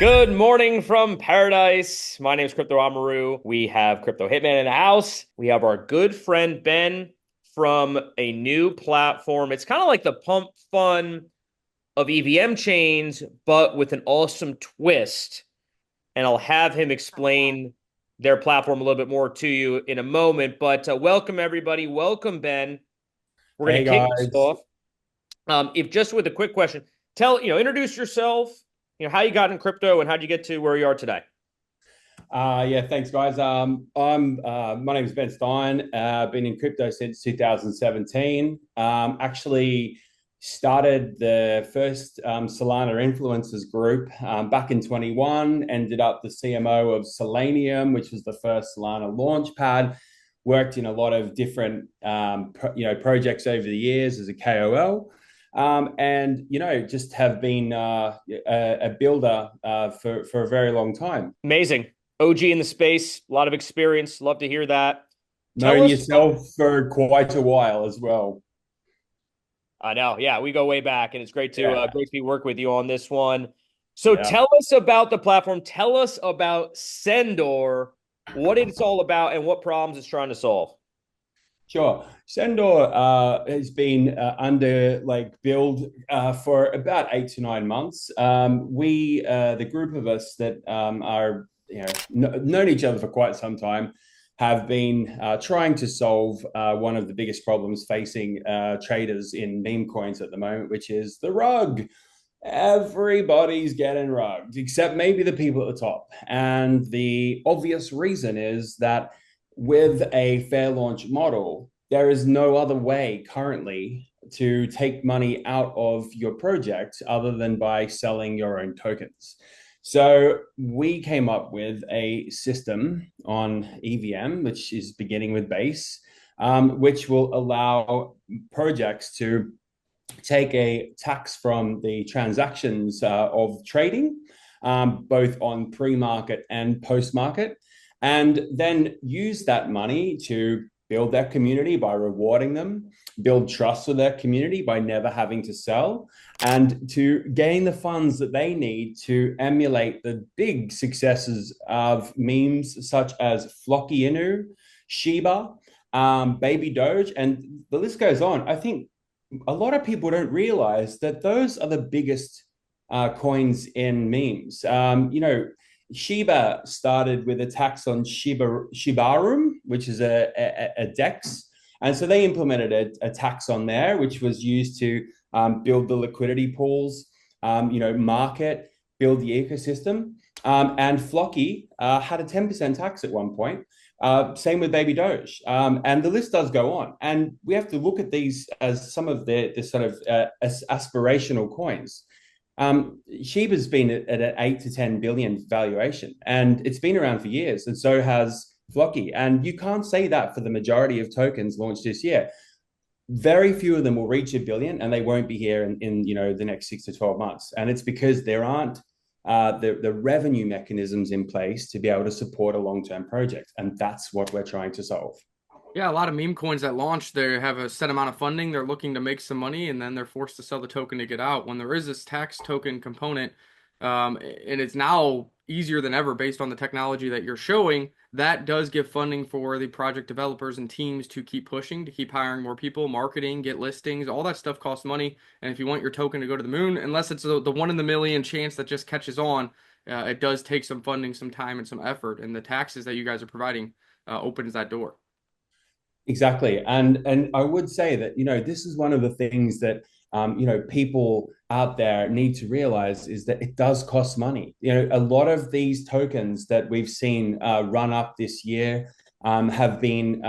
Good morning from paradise. My name is Crypto Amaru. We have Crypto Hitman in the house. We have our good friend Ben from a new platform. It's kind of like the pump fun of EVM chains, but with an awesome twist. And I'll have him explain their platform a little bit more to you in a moment. But welcome, everybody. Welcome, Ben. We're going Hey to kick this guys. off. If just with a quick question, introduce yourself, how you got in crypto and how'd you get to where you are today? Yeah, thanks guys. My name is Ben Stein. Been in crypto since 2017. Actually started the first Solana influencers group back in 21. Ended up the CMO of Selenium, which was the first Solana launch pad. Worked in a lot of different projects over the years as a KOL. And just have been a builder for a very long time. Amazing. OG in the space, a lot of experience. Love to hear that. Tell Known us. yourself for quite a while as well. I know. Yeah, we go way back, and it's Yeah, great to be working with you on this one. So yeah, tell us about the platform. Tell us about Sendoor, what it's all about, and what problems it's trying to solve. sure. Sendoor has been under build for about 8 to 9 months. The group of us that are known each other for quite some time, have been trying to solve one of the biggest problems facing traders in meme coins at the moment, which is the rug. Everybody's getting rugged, except maybe the people at the top. And the obvious reason is that with a fair launch model, there is no other way currently to take money out of your project other than by selling your own tokens. So we came up with a system on EVM, which is beginning with base, which will allow projects to take a tax from the transactions of trading, both on pre-market and post-market, and then use that money to build their community by rewarding them, build trust with their community by never having to sell, and to gain the funds that they need to emulate the big successes of memes such as Flocky Inu, Shiba, Baby Doge, and the list goes on. I think a lot of people don't realize that those are the biggest coins in memes. Shiba started with a tax on Shibarum, which is a DEX. And so they implemented a tax on there, which was used to build the liquidity pools, market, build the ecosystem. And Flocky had a 10% tax at one point. Same with Baby Doge. And the list does go on. And we have to look at these as some of the sort of aspirational coins. Shiba's been at an 8 to 10 billion valuation, and it's been around for years, and so has Flocky. And you can't say that for the majority of tokens launched this year. Very few of them will reach a billion, and they won't be here in the next 6 to 12 months. And it's because there aren't the revenue mechanisms in place to be able to support a long-term project. And that's what we're trying to solve. Yeah, a lot of meme coins that launch, they have a set amount of funding, they're looking to make some money, and then they're forced to sell the token to get out. When there is this tax token component, and it's now easier than ever based on the technology that you're showing, that does give funding for the project developers and teams to keep pushing, to keep hiring more people, marketing, get listings, all that stuff costs money. And if you want your token to go to the moon, unless it's the one in the million chance that just catches on, it does take some funding, some time, and some effort. And the taxes that you guys are providing opens that door. Exactly. And I would say that, this is one of the things that people out there need to realize is that it does cost money. A lot of these tokens that we've seen run up this year have been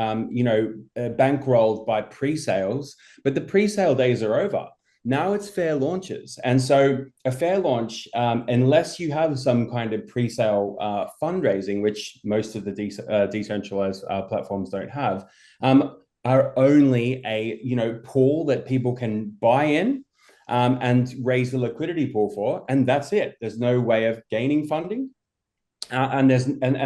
bankrolled by pre-sales, but the pre-sale days are over. Now it's fair launches. And so a fair launch, unless you have some kind of pre-sale fundraising, which most of the decentralized platforms don't have, are only a pool that people can buy in and raise the liquidity pool for, and that's it. There's no way of gaining funding, and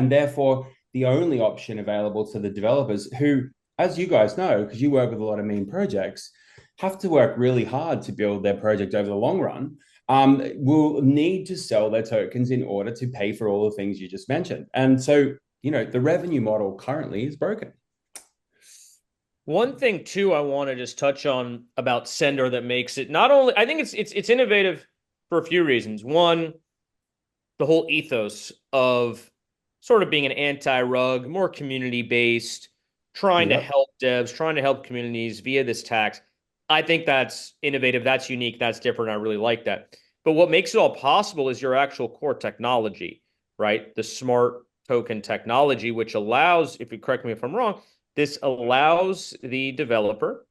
therefore the only option available to the developers who, as you guys know, because you work with a lot of meme projects, have to work really hard to build their project over the long run. will need to sell their tokens in order to pay for all the things you just mentioned. And so, the revenue model currently is broken. One thing too, I want to just touch on about Sendoor that makes it not only, I think it's innovative for a few reasons. One, the whole ethos of sort of being an anti-rug, more community-based, trying to Yep. help devs, trying to help communities via this tax. I think that's innovative, that's unique, that's different. I really like that. But what makes it all possible is your actual core technology, right? The smart token technology, which allows, if you correct me if I'm wrong, this allows the developer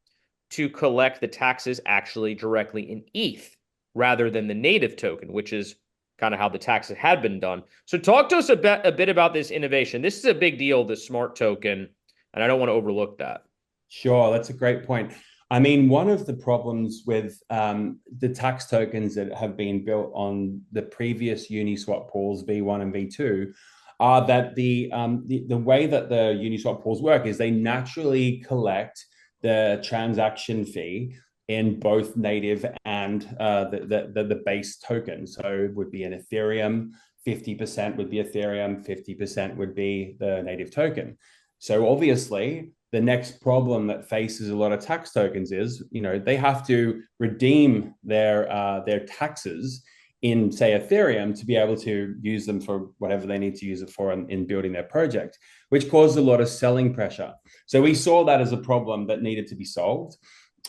to collect the taxes actually directly in ETH rather than the native token, which is kind of how the taxes had been done. So talk to us a bit about this innovation. This is a big deal, the smart token, and I don't want to overlook that. Sure, that's a great point. I mean, one of the problems with the tax tokens that have been built on the previous Uniswap pools, V1 and V2, are that the way that the Uniswap pools work is they naturally collect the transaction fee in both native and the base token. So it would be an Ethereum, 50% would be Ethereum, 50% would be the native token. So obviously, the next problem that faces a lot of tax tokens is, they have to redeem their taxes in, say, Ethereum to be able to use them for whatever they need to use it for in building their project, which caused a lot of selling pressure. So we saw that as a problem that needed to be solved.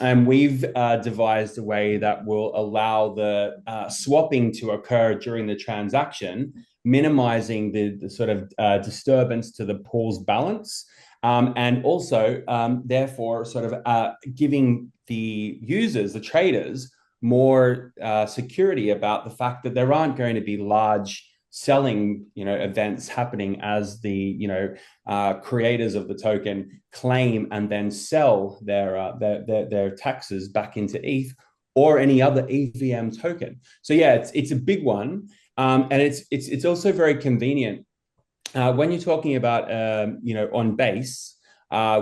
And we've devised a way that will allow the swapping to occur during the transaction, minimizing the sort of disturbance to the pool's balance. And also, therefore, sort of giving the users, the traders, more security about the fact that there aren't going to be large selling, events happening as the, creators of the token claim and then sell their taxes back into ETH or any other EVM token. So yeah, it's a big one, and it's also very convenient when you're talking about on base,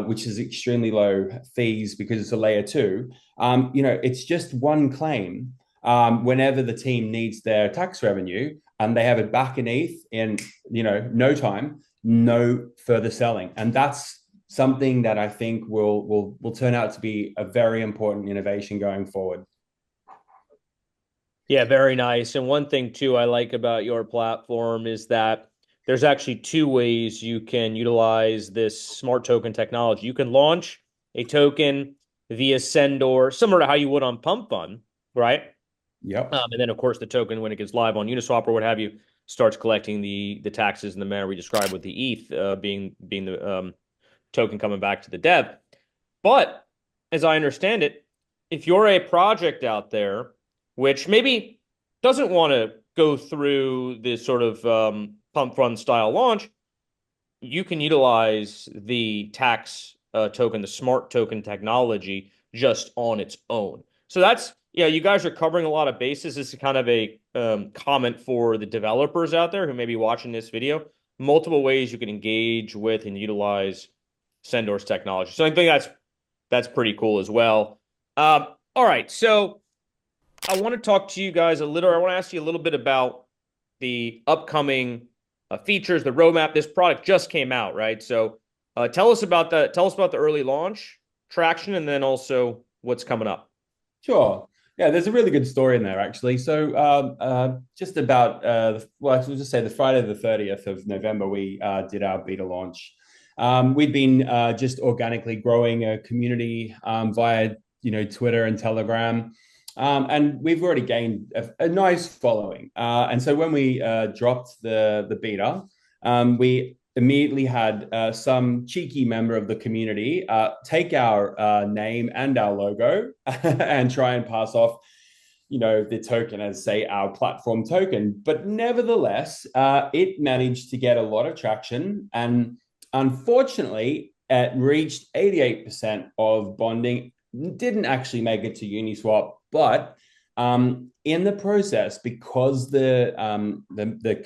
which is extremely low fees because it's a layer two. It's just one claim whenever the team needs their tax revenue, and they have it back in ETH in no time, no further selling, and that's something that I think will turn out to be a very important innovation going forward. Yeah, very nice. And one thing too I like about your platform is that there's actually two ways you can utilize this smart token technology. You can launch a token via Sendoor, similar to how you would on Pump Fund, right? Yep. And then, of course, the token, when it gets live on Uniswap or what have you, starts collecting the taxes in the manner we described with the ETH being the token coming back to the dev. But as I understand it, if you're a project out there which maybe doesn't want to go through this sort of pump fund style launch, you can utilize the tax token, the smart token technology just on its own. So that's, yeah, you guys are covering a lot of bases. This is kind of a comment for the developers out there who may be watching this video. Multiple ways you can engage with and utilize Sendoor's technology. So I think that's pretty cool as well. All right, so I want to talk to you guys a little. I want to ask you a little bit about the upcoming features, the roadmap. This product just came out, right? So tell us about the early launch traction, and then also what's coming up. Sure. Yeah, there's a really good story in there, actually. So, just about, well, I'll just say the Friday the 30th of November, we did our beta launch. We've been just organically growing a community via, Twitter and Telegram. And we've already gained a nice following. And so when we dropped the beta, we immediately had some cheeky member of the community take our name and our logo and try and pass off, the token as, say, our platform token. But nevertheless, it managed to get a lot of traction, and unfortunately, it reached 88% of bonding. Didn't actually make it to Uniswap, but in the process, because the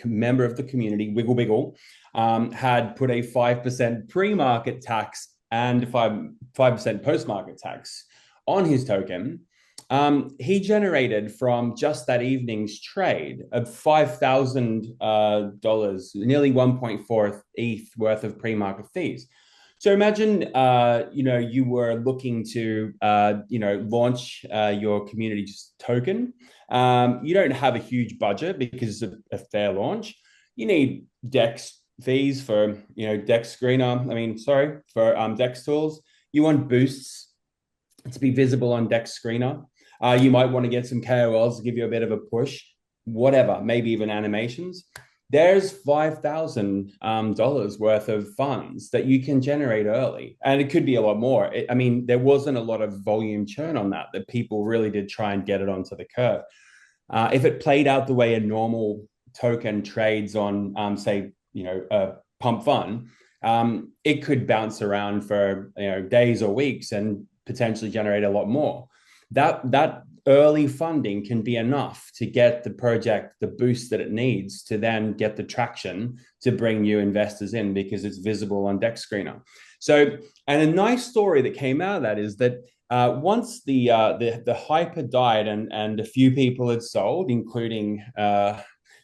member of the community, Wiggle Wiggle, had put a 5% pre-market tax and 5% post-market tax on his token, He generated from just that evening's trade of $5,000, nearly 1.4 ETH worth of pre-market fees. So imagine, you were looking to, launch your community token. You don't have a huge budget because it's a fair launch. You need DEX fees for, DEX screener. For DEX tools. You want boosts to be visible on Dex Screener. You might want to get some KOLs to give you a bit of a push, whatever, maybe even animations. There's $5,000 worth of funds that you can generate early. And it could be a lot more. There wasn't a lot of volume churn on that people really did try and get it onto the curve. If it played out the way a normal token trades on, Pump Fun, it could bounce around for days or weeks and potentially generate a lot more. That early funding can be enough to get the project the boost that it needs to then get the traction to bring new investors in because it's visible on Dex Screener. So, and a nice story that came out of that is that once the hype had died and a few people had sold, including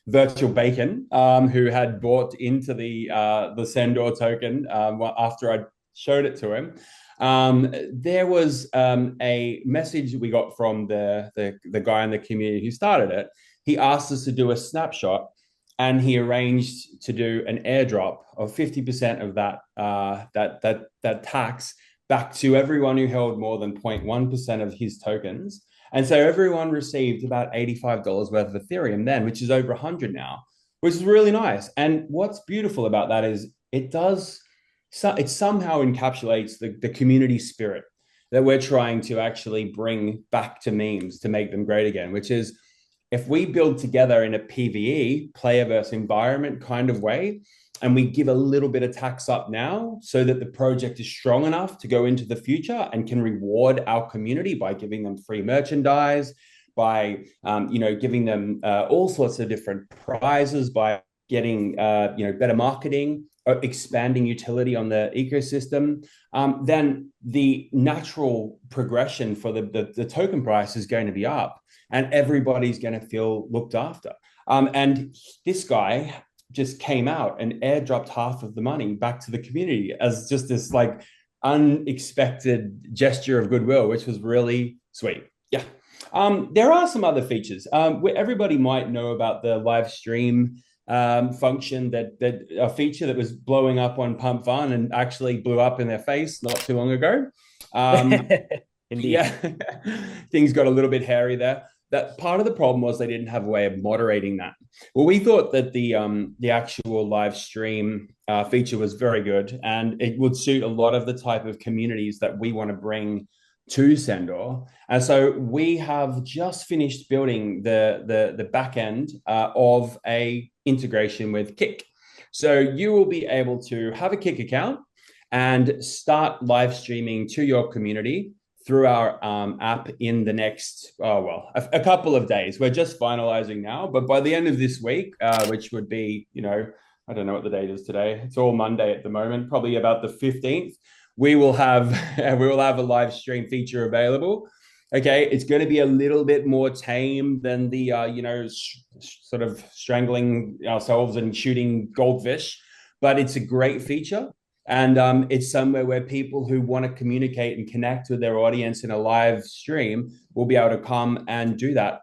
Virtual Bacon, who had bought into the Sendoor token after I showed it to him. There was a message we got from the guy in the community who started it. He asked us to do a snapshot, and he arranged to do an airdrop of 50% of that tax back to everyone who held more than 0.1% of his tokens. And so everyone received about $85 worth of Ethereum then, which is over 100 now, which is really nice. And what's beautiful about that is it somehow encapsulates the community spirit that we're trying to actually bring back to memes to make them great again, which is if we build together in a PvE, player versus environment kind of way, and we give a little bit of tax up now so that the project is strong enough to go into the future and can reward our community by giving them free merchandise, by giving them all sorts of different prizes, by getting better marketing, expanding utility on the ecosystem, then the natural progression for the token price is going to be up and everybody's going to feel looked after. And this guy just came out and airdropped half of the money back to the community as just this like unexpected gesture of goodwill, which was really sweet. Yeah. There are some other features. Where everybody might know about the live stream function, that a feature that was blowing up on Pump Fun and actually blew up in their face not too long ago. Indeed. Yeah, things got a little bit hairy there. That part of the problem was they didn't have a way of moderating that. Well, we thought that the actual live stream feature was very good, and it would suit a lot of the type of communities that we want to bring to Sendoor. And so we have just finished building the back end of a integration with Kick. So you will be able to have a Kick account and start live streaming to your community through our app in the next, a couple of days. We're just finalizing now, but by the end of this week, which would be, I don't know what the date is today. It's all Monday at the moment, probably about the 15th. We will have a live stream feature available. Okay, it's going to be a little bit more tame than the sort of strangling ourselves and shooting goldfish, but it's a great feature. And it's somewhere where people who want to communicate and connect with their audience in a live stream will be able to come and do that,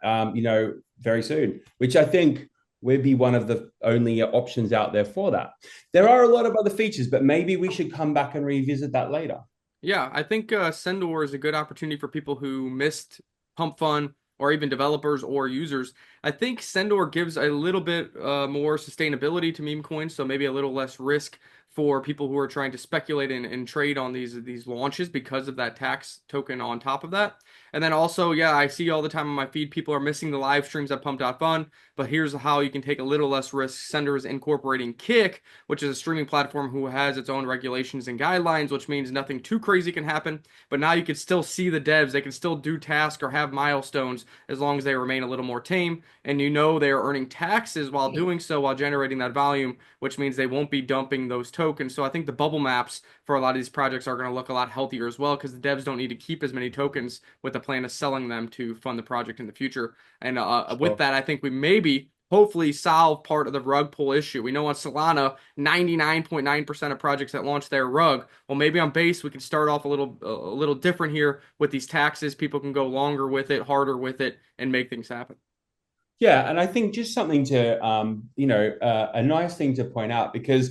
very soon, which I think would be one of the only options out there for that. There are a lot of other features, but maybe we should come back and revisit that later. Yeah, I think Sendoor is a good opportunity for people who missed Pump Fun or even developers or users. I think Sendoor gives a little bit more sustainability to meme coins, so maybe a little less risk for people who are trying to speculate and trade on these launches because of that tax token on top of that. And then also, yeah, I see all the time on my feed, people are missing the live streams at Pump.fun, but here's how you can take a little less risk. Sendoor is incorporating Kick, which is a streaming platform who has its own regulations and guidelines, which means nothing too crazy can happen. But now you can still see the devs. They can still do tasks or have milestones as long as they remain a little more tame. And they are earning taxes while doing so, while generating that volume, which means they won't be dumping those tokens. So I think the bubble maps for a lot of these projects are going to look a lot healthier as well because the devs don't need to keep as many tokens with the plan of selling them to fund the project in the future. And with Sure. that, I think we maybe hopefully solve part of the rug pull issue. We know on Solana, 99.9% of projects that launch their rug. Well, maybe on Base we can start off a little different here with these taxes. People can go longer with it, harder with it, and make things happen. Yeah, and I think just something to a nice thing to point out because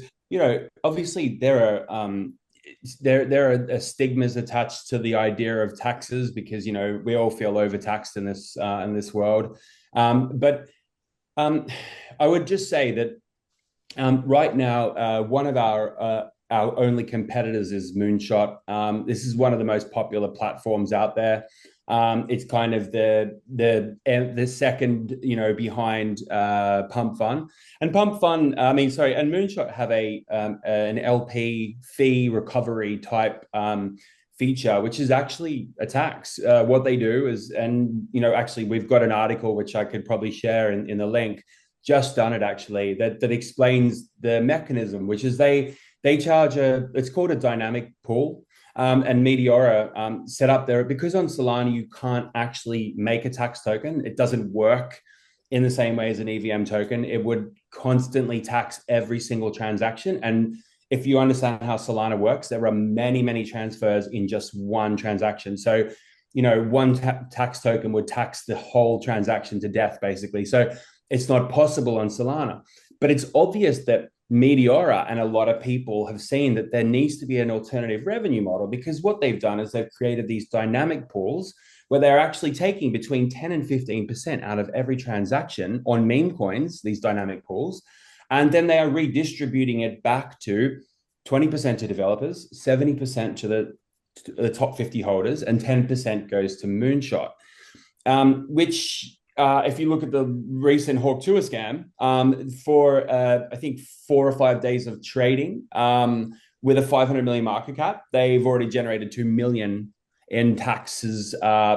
obviously there are stigmas attached to the idea of taxes because we all feel overtaxed in this world, but um, I would just say that right now one of our only competitors is Moonshot. This is one of the most popular platforms out there. It's kind of the second, behind Pump Fun, and Pump Fun. I mean, sorry, and Moonshot have an LP fee recovery type feature, which is actually a tax. What they do is, and actually, we've got an article which I could probably share in the link. Just done it actually that explains the mechanism, which is they charge it's called a dynamic pool. And Meteora set up there because on Solana you can't actually make a tax token. It doesn't work in the same way as an EVM token. It would constantly tax every single transaction. And if you understand how Solana works, there are many, many transfers in just one transaction. So, one tax token would tax the whole transaction to death, basically. So it's not possible on Solana. But it's obvious that Meteora and a lot of people have seen that there needs to be an alternative revenue model because what they've done is they've created these dynamic pools where they're actually taking between 10 and 15% out of every transaction on meme coins, these dynamic pools, and then they are redistributing it back to 20% to developers, 70% to the top 50 holders, and 10% goes to Moonshot, which if you look at the recent Hawk Tour scam, for I think 4 or 5 days of trading with a 500 million market cap, they've already generated 2 million in taxes,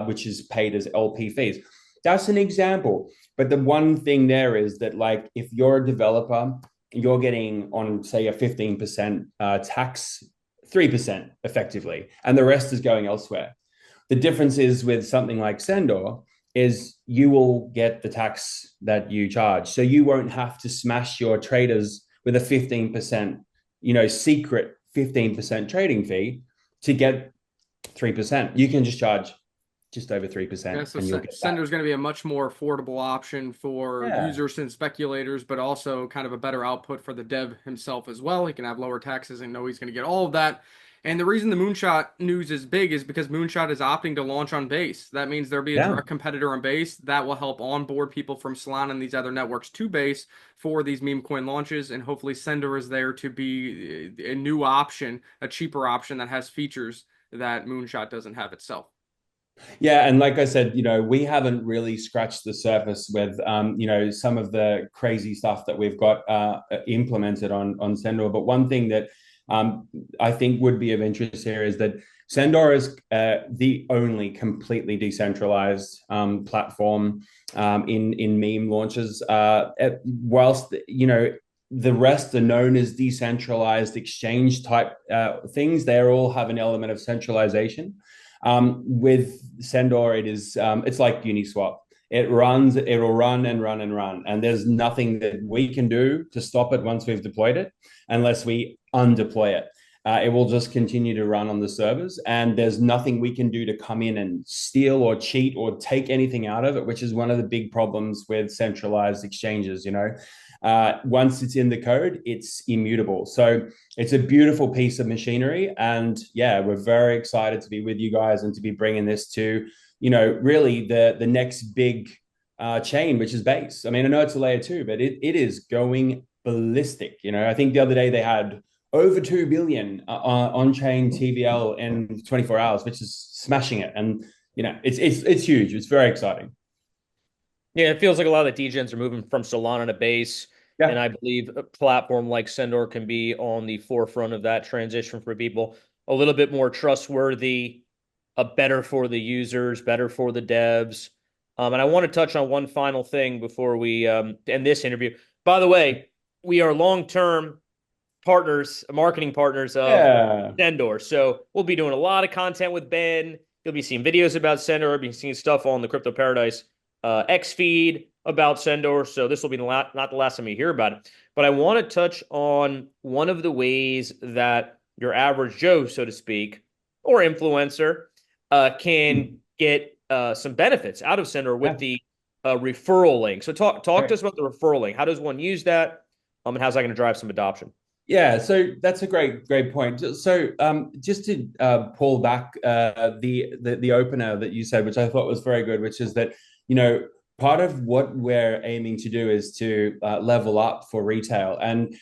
which is paid as LP fees. That's an example. But the one thing there is that, like, if you're a developer, you're getting on, say, a 15% tax, 3% effectively, and the rest is going elsewhere. The difference is with something like Sendoor, is you will get the tax that you charge. So you won't have to smash your traders with a 15%, secret 15% trading fee to get 3%. You can just charge just over Yeah, 3% so and you'll get that. Sender is going to be a much more affordable option for Yeah. users and speculators, but also kind of a better output for the dev himself as well. He can have lower taxes and know he's going to get all of that. And the reason the Moonshot news is big is because Moonshot is opting to launch on Base. That means there'll be a Yeah. direct competitor on Base that will help onboard people from Solana and these other networks to Base for these meme coin launches. And hopefully Sender is there to be a new option, a cheaper option that has features that Moonshot doesn't have itself. Yeah, and like I said, we haven't really scratched the surface with, some of the crazy stuff that we've got implemented on Sendoor. But one thing that I think would be of interest here is that Sendoor is the only completely decentralized platform in meme launches. Whilst the rest are known as decentralized exchange type things, they all have an element of centralization. With Sendoor, it's like Uniswap. It'll run and run and run. And there's nothing that we can do to stop it once we've deployed it, unless we undeploy it. It will just continue to run on the servers, and there's nothing we can do to come in and steal or cheat or take anything out of it, which is one of the big problems with centralized exchanges. Once it's in the code, it's immutable. So it's a beautiful piece of machinery, and yeah, we're very excited to be with you guys and to be bringing this to really the next big chain, which is Base. I mean, I know it's a layer two, but it is going ballistic. I think the other day they had over 2 billion on-chain TVL in 24 hours, which is smashing it. And it's huge. It's very exciting. Yeah, it feels like a lot of the degens are moving from Solana to Base, and Yeah. I believe a platform like Sendoor can be on the forefront of that transition for people. A little bit more trustworthy, better for the users, better for the devs. And I want to touch on one final thing before we end this interview. By the way, we are long term partners, marketing partners of Yeah. Sendoor. So we'll be doing a lot of content with Ben. You'll be seeing videos about Sendoor. You'll be seeing stuff on the Crypto Paradise X feed about Sendoor. So this will be not the last time you hear about it. But I want to touch on one of the ways that your average Joe, so to speak, or influencer can get some benefits out of Sendoor with Yeah. the referral link. So talk to Great. us about the referral link. How does one use that? And how's that going to drive some adoption? Yeah, so that's a great point. So, just to pull back the opener that you said, which I thought was very good, which is that you know part of what we're aiming to do is to level up for retail and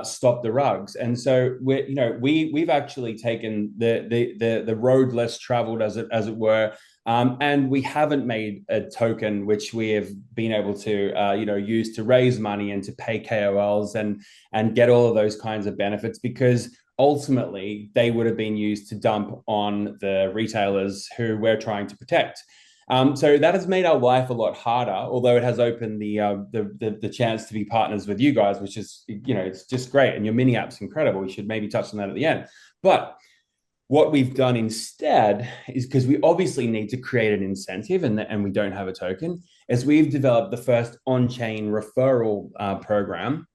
stop the rugs. And so we've actually taken the road less traveled, as it were. And we haven't made a token which we have been able to use to raise money and to pay KOLs and get all of those kinds of benefits, because ultimately they would have been used to dump on the retailers who we're trying to protect. So that has made our life a lot harder, although it has opened the chance to be partners with you guys, which is it's just great, and your mini app's incredible. We should maybe touch on that at the end. But what we've done instead is, because we obviously need to create an incentive, and we don't have a token, is we've developed the first on-chain referral program.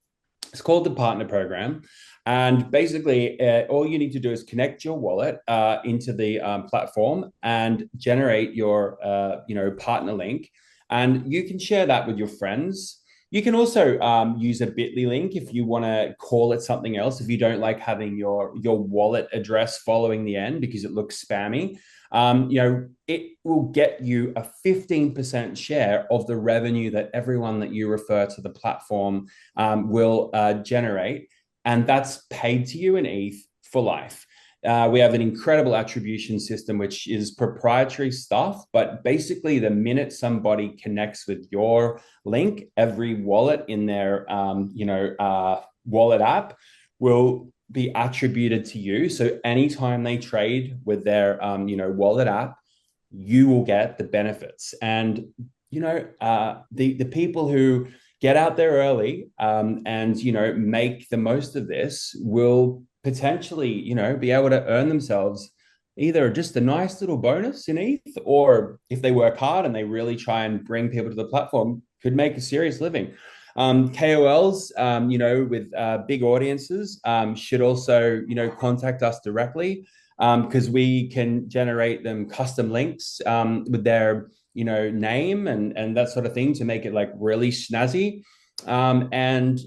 It's called the partner program. And basically, all you need to do is connect your wallet into the platform and generate your partner link. And you can share that with your friends. You can also use a Bitly link if you want to call it something else, if you don't like having your wallet address following the end because it looks spammy. It will get you a 15% share of the revenue that everyone that you refer to the platform will generate. And that's paid to you in ETH for life. We have an incredible attribution system, which is proprietary stuff. But basically, the minute somebody connects with your link, every wallet in their wallet app will be attributed to you. So anytime they trade with their wallet app, you will get the benefits. And the people who get out there early and make the most of this will potentially be able to earn themselves either just a nice little bonus in ETH, or if they work hard and they really try and bring people to the platform, could make a serious living. KOLs, with big audiences, should also, contact us directly, because we can generate them custom links with their, name and that sort of thing to make it like really snazzy. And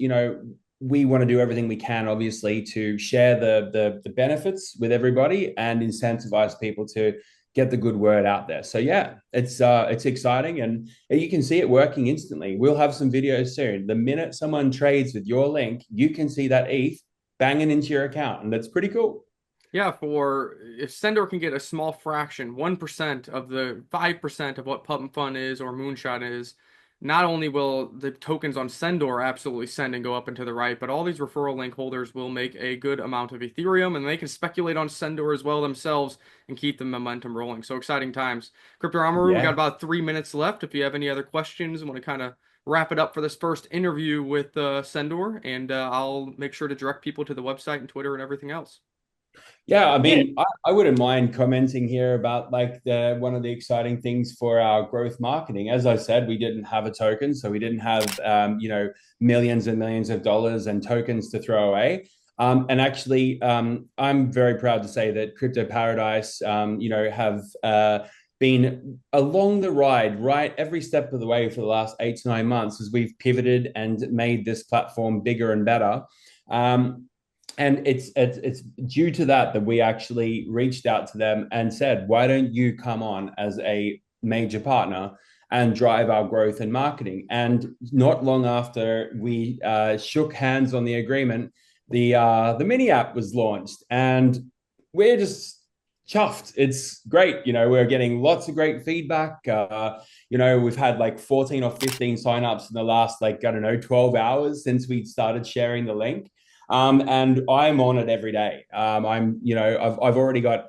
we want to do everything we can, obviously, to share the benefits with everybody and incentivize people to get the good word out there. So yeah, it's exciting, and you can see it working instantly. We'll have some videos soon. The minute someone trades with your link, you can see that ETH banging into your account, and that's pretty cool. Yeah, for if Sendoor can get a small fraction, 1% of the 5% of what Pump Fun is or Moonshot is, not only will the tokens on Sendoor absolutely send and go up and to the right, but all these referral link holders will make a good amount of Ethereum, and they can speculate on Sendoor as well themselves and keep the momentum rolling. So exciting times. Crypto Amaru, we got Yeah. about 3 minutes left. If you have any other questions and want to kind of wrap it up for this first interview with Sendoor, and I'll make sure to direct people to the website and Twitter and everything else. Yeah, I Yeah. mean, I wouldn't mind commenting here about like the one of the exciting things for our growth marketing. As I said, we didn't have a token, so we didn't have millions and millions of dollars and tokens to throw away. And actually, I'm very proud to say that Crypto Paradise, have been along the ride, right, every step of the way for the last 8 to 9 months as we've pivoted and made this platform bigger and better. And it's due to that we actually reached out to them and said, why don't you come on as a major partner and drive our growth and marketing? And not long after we shook hands on the agreement, the mini app was launched, and we're just chuffed. It's great. We're getting lots of great feedback. We've had like 14 or 15 signups in the last, like, I don't know, 12 hours since we started sharing the link. And I'm on it every day. I've already got,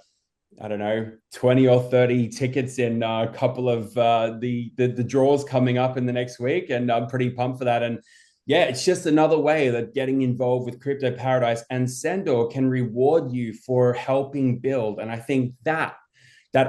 I don't know, 20 or 30 tickets in a couple of the draws coming up in the next week, and I'm pretty pumped for that. And Yeah, it's just another way that getting involved with Crypto Paradise and Sendor can reward you for helping build. And I think that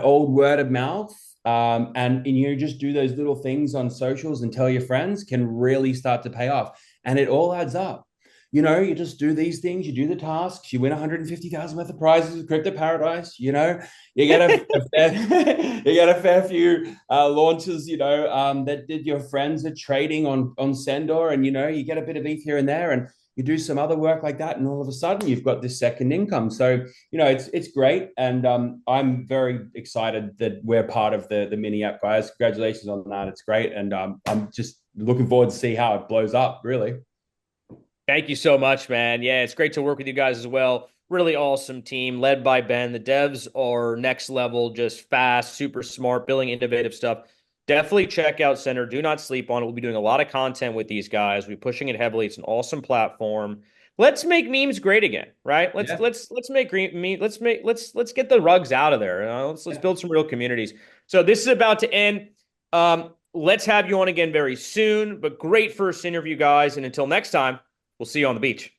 old word of mouth, and you just do those little things on socials and tell your friends can really start to pay off. And it all adds up. You just do these things, you do the tasks, you win 150,000 worth of prizes with Crypto Paradise, you get you get a fair few launches, that did your friends are trading on Sendor, and you get a bit of ETH here and there, and you do some other work like that, and all of a sudden you've got this second income. So it's great, and I'm very excited that we're part of the mini app, guys. Congratulations on that. It's great, and I'm just looking forward to see how it blows up. Really. Thank you so much, man. Yeah, it's great to work with you guys as well. Really awesome team led by Ben. The devs are next level, just fast, super smart, building innovative stuff. Definitely check out Center. Do not sleep on it. We'll be doing a lot of content with these guys. We're pushing it heavily. It's an awesome platform. Let's make memes great again, right? Let's Yeah. let's let's make green meme. Let's get the rugs out of there. Let's Yeah. build some real communities. So this is about to end. Let's have you on again very soon. But great first interview, guys. And until next time. We'll see you on the beach.